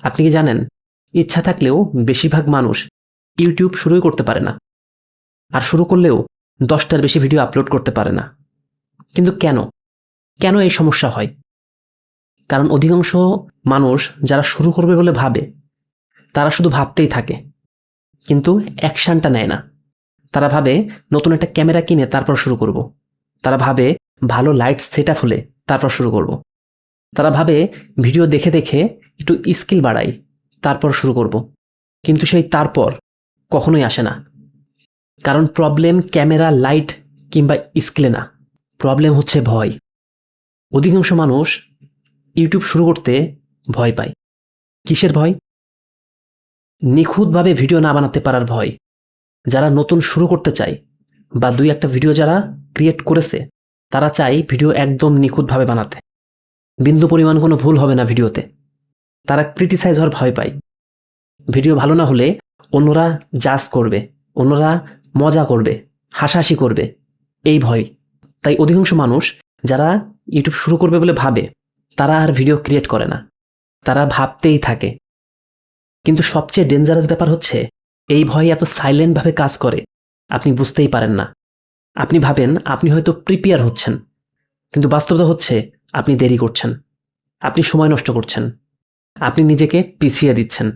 আপনি কি জানেন, ইচ্ছা থাকলেও বেশিরভাগ মানুষ ইউটিউব শুরুই করতে পারে না, আর শুরু করলেও 10টার বেশি ভিডিও আপলোড করতে পারে না। কিন্তু কেন কেন এই সমস্যা হয়? কারণ অধিকাংশ মানুষ যারা শুরু করবে বলে ভাবে, তারা শুধু ভাবতেই থাকে, কিন্তু অ্যাকশনটা নেয় না। তারা ভাবে নতুন একটা ক্যামেরা কিনে তারপর শুরু করব। তারা ভাবে ভালো লাইট সেট আপ হলে তারপর শুরু করব। তারা ভাবে ভিডিও দেখে দেখে একটু স্কিল বাড়াই, তারপর শুরু করব। কিন্তু সেই তারপর কখনোই আসে না। কারণ প্রবলেম ক্যামেরা, লাইট কিংবা স্কিলে না, প্রবলেম হচ্ছে ভয়। অধিকাংশ মানুষ ইউটিউব শুরু করতে ভয় পায়। কিসের ভয়? নিখুঁতভাবে ভিডিও না বানাতে পারার ভয়। যারা নতুন শুরু করতে চায় বা 2-1টা ভিডিও যারা ক্রিয়েট করেছে, তারা চায় ভিডিও একদম নিখুঁতভাবে বানাতে, বিন্দু পরিমাণ কোনো ভুল হবে না ভিডিওতে। তারা ক্রিটিসাইজ হওয়ার ভয় পায়। ভিডিও ভালো না হলে অন্যরা জাজ করবে, অন্যরা মজা করবে, হাসাহাসি করবে, এই ভয়। তাই অধিকাংশ মানুষ যারা ইউটিউব শুরু করবে বলে ভাবে, তারা আর ভিডিও ক্রিয়েট করে না, তারা ভাবতেই থাকে। কিন্তু সবচেয়ে ডেঞ্জারাস ব্যাপার হচ্ছে, এই ভয় এত সাইলেন্টভাবে কাজ করে আপনি বুঝতেই পারেন না। আপনি ভাবেন আপনি হয়তো প্রিপেয়ার হচ্ছেন, কিন্তু বাস্তবতা হচ্ছে আপনি দেরি করছেন, আপনি সময় নষ্ট করছেন, আপনি নিজেকে পিছিয়ে দিচ্ছেন।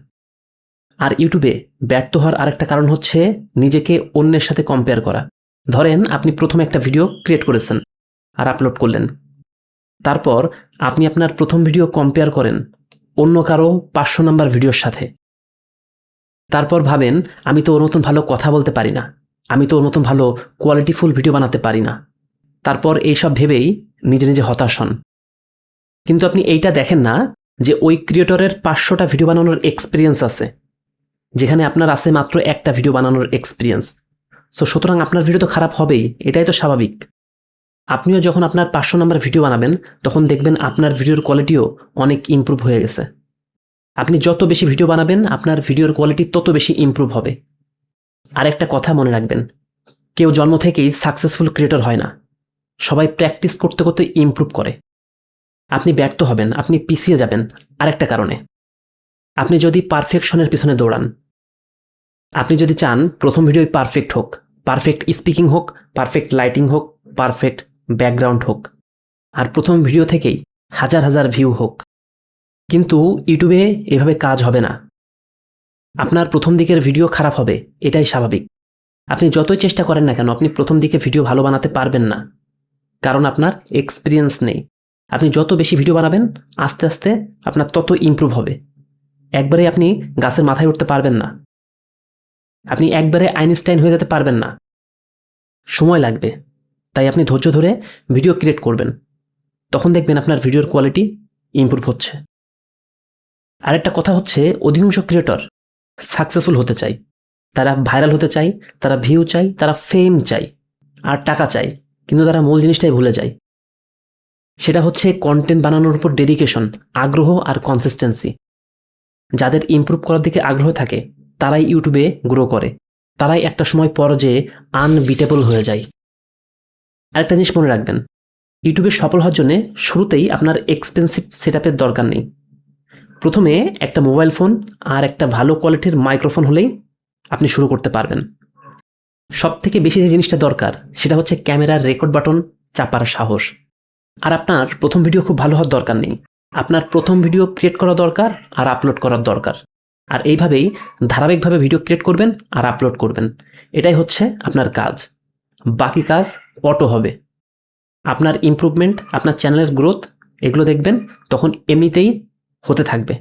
আর ইউটিউবে ব্যর্থ হওয়ার আরেকটা কারণ হচ্ছে নিজেকে অন্যের সাথে কম্পেয়ার করা। ধরেন আপনি প্রথমে একটা ভিডিও ক্রিয়েট করেছেন আর আপলোড করলেন। তারপর আপনি আপনার প্রথম ভিডিও কম্পেয়ার করেন অন্য কারো 500 নাম্বার ভিডিওর সাথে। তারপর ভাবেন আমি তো ওর মতন ভালো কথা বলতে পারি না, আমি তো ওর মতন ভালো কোয়ালিটিফুল ভিডিও বানাতে পারি না। তারপর এইসব ভেবেই নিজে নিজে হতাশ হন। কিন্তু আপনি এইটা দেখেন না যে ওই ক্রিয়েটরের 500টা ভিডিও বানানোর এক্সপিরিয়েন্স আছে, যেখানে আপনার আছে মাত্র একটা ভিডিও বানানোর এক্সপিরিয়েন্স। সো সুতরাং আপনার ভিডিও তো খারাপ হবেই, এটাই তো স্বাভাবিক। আপনিও যখন আপনার 500 নাম্বার ভিডিও বানাবেন, তখন দেখবেন আপনার ভিডিওর কোয়ালিটিও অনেক ইমপ্রুভ হয়ে গেছে। আপনি যত বেশি ভিডিও বানাবেন, আপনার ভিডিওর কোয়ালিটি তত বেশি ইমপ্রুভ হবে। আর একটা কথা মনে রাখবেন, কেউ জন্ম থেকেই সাকসেসফুল ক্রিয়েটর হয় না, সবাই প্র্যাকটিস করতে করতে ইমপ্রুভ করে। আপনি ব্যর্থ হবেন, আপনি পিছিয়ে যাবেন আরেকটা কারণে। আপনি যদি পারফেকশনের পিছনে দৌড়ান, আপনি যদি চান প্রথম ভিডিওই পারফেক্ট হোক, পারফেক্ট স্পিকিং হোক, পারফেক্ট লাইটিং হোক, পারফেক্ট ব্যাকগ্রাউন্ড হোক, আর প্রথম ভিডিও থেকেই হাজার হাজার ভিউ হোক, কিন্তু ইউটিউবে এভাবে কাজ হবে না। আপনার প্রথম দিকের ভিডিও খারাপ হবে, এটাই স্বাভাবিক। আপনি যতই চেষ্টা করেন না কেন, আপনি প্রথম দিকে ভিডিও ভালো বানাতে পারবেন না, কারণ আপনার এক্সপিরিয়েন্স নেই। আপনি যত বেশি ভিডিও বানাবেন, আস্তে আস্তে আপনার তত ইমপ্রুভ হবে। একবারে আপনি গাছের মাথায় উঠতে পারবেন না, আপনি একবারে আইনস্টাইন হয়ে যেতে পারবেন না, সময় লাগবে। তাই আপনি ধৈর্য ধরে ভিডিও ক্রিয়েট করবেন, তখন দেখবেন আপনার ভিডিওর কোয়ালিটি ইমপ্রুভ হচ্ছে। আরেকটা কথা হচ্ছে, অধিকাংশ ক্রিয়েটর সাকসেসফুল হতে চায়, তারা ভাইরাল হতে চায়, তারা ভিউ চায়, তারা ফেম চায় আর টাকা চায়, কিন্তু তারা মূল জিনিসটাই ভুলে যায়। সেটা হচ্ছে কন্টেন্ট বানানোর উপর ডেডিকেশন, আগ্রহ আর কনসিস্টেন্সি। যাদের ইমপ্রুভ করার দিকে আগ্রহ থাকে, তারাই ইউটিউবে গ্রো করে, তারাই একটা সময় পর যে আনবিটেবল হয়ে যায়। আরেকটা জিনিস মনে রাখবেন, ইউটিউবে সফল হওয়ার জন্য শুরুতেই আপনার এক্সপেন্সিভ সেটআপের দরকার নেই। প্রথমে একটা মোবাইল ফোন আর একটা ভালো কোয়ালিটির মাইক্রোফোন হলেই আপনি শুরু করতে পারবেন। সবথেকে বেশি যে জিনিসটা দরকার, সেটা হচ্ছে ক্যামেরার রেকর্ড বাটন চাপার সাহস। আর আপনার প্রথম ভিডিও খুব ভালো হওয়ার দরকার নেই, আপনার প্রথম ভিডিও ক্রিয়েট করা দরকার আর আপলোড করার দরকার। আর এইভাবেই ধারাবাহিকভাবে ভিডিও ক্রিয়েট করবেন আর আপলোড করবেন, এটাই হচ্ছে আপনার কাজ। বাকি কাজ অটো হবে। আপনার ইমপ্রুভমেন্ট, আপনার চ্যানেলের গ্রোথ, এগুলো দেখবেন তখন এমনিতেই হতে থাকবে।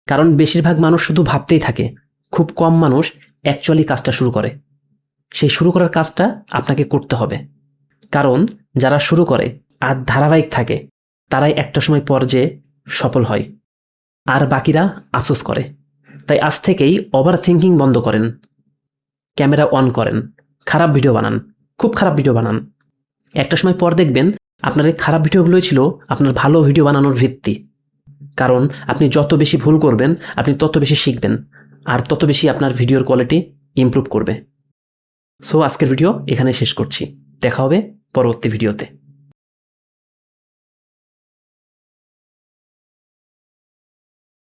কারণ বেশিরভাগ মানুষ শুধু ভাবতেই থাকে, খুব কম মানুষ অ্যাকচুয়ালি কাজটা শুরু করে। সেই শুরু করার কাজটা আপনাকে করতে হবে। কারণ যারা শুরু করে আর ধারাবাহিক থাকে, তারাই একটা সময় পর যে সফল হয়, আর বাকিরা আফসোস করে। তাই আজ থেকেই ওভার থিঙ্কিং বন্ধ করেন, ক্যামেরা অন করেন, খারাপ ভিডিও বানান, খুব খারাপ ভিডিও বানান। একটা সময় পর দেখবেন আপনার এই খারাপ ভিডিওগুলোই ছিল আপনার ভালো ভিডিও বানানোর ভিত্তি। কারণ আপনি যত বেশি ভুল করবেন, আপনি তত বেশি শিখবেন, আর তত বেশি আপনার ভিডিওর কোয়ালিটি ইমপ্রুভ করবে। সো আজকের ভিডিও এখানে শেষ করছি, দেখা হবে পরবর্তী ভিডিওতে।